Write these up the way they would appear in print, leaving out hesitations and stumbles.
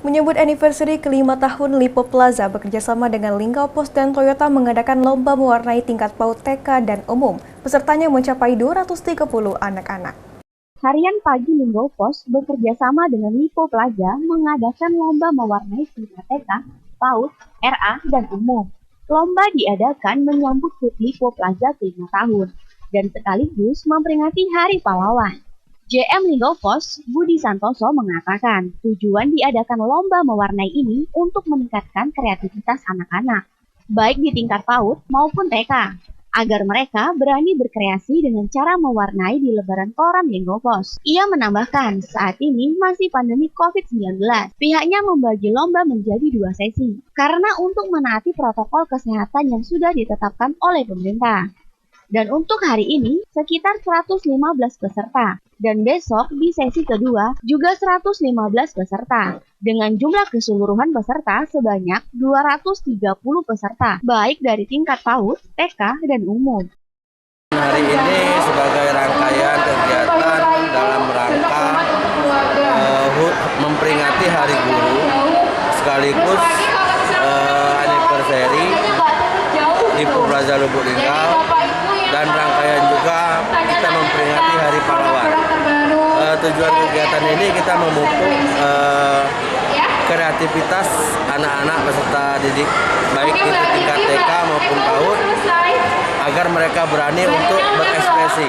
Menyambut anniversary ke-5 tahun Lipo Plaza bekerjasama dengan Lingkau Pos dan Toyota mengadakan lomba mewarnai tingkat PAUD TK dan umum. Pesertanya mencapai 230 anak-anak. Harian Pagi Lingkau Pos bekerjasama dengan Lipo Plaza mengadakan lomba mewarnai tingkat TK, PAUD, RA, dan umum. Lomba diadakan menyambut HUT Lipo Plaza ke-5 tahun dan sekaligus memperingati Hari Pahlawan. JM Lingkau Pos, Budi Santoso mengatakan tujuan diadakan lomba mewarnai ini untuk meningkatkan kreativitas anak-anak, baik di tingkat PAUD maupun TK, agar mereka berani berkreasi dengan cara mewarnai di lembaran koran Lingkau Pos. Ia menambahkan saat ini masih pandemi COVID-19, pihaknya membagi lomba menjadi 2 sesi, karena untuk menaati protokol kesehatan yang sudah ditetapkan oleh pemerintah. Dan untuk hari ini, sekitar 115 peserta. Dan besok di sesi kedua juga 115 peserta. Dengan jumlah keseluruhan peserta sebanyak 230 peserta, baik dari tingkat PAUD, TK, dan umum. Hari ini sebagai rangkaian kegiatan dalam rangka memperingati Hari Guru, sekaligus anniversary Lipo Plaza Lubuk Linggau, dan rangkaian juga kita memperingati Hari Pahlawan. Tujuan kegiatan ini kita memupuk kreativitas anak-anak peserta didik, baik itu tingkat TK maupun PAUD, agar mereka berani untuk berekspresi.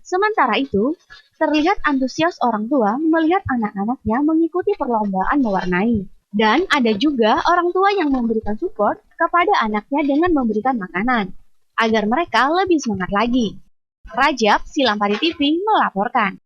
Sementara itu, terlihat antusias orang tua melihat anak-anaknya mengikuti perlombaan mewarnai. Dan ada juga orang tua yang memberikan support kepada anaknya dengan memberikan makanan, agar mereka lebih semangat lagi. Rajab, Silampari TV melaporkan.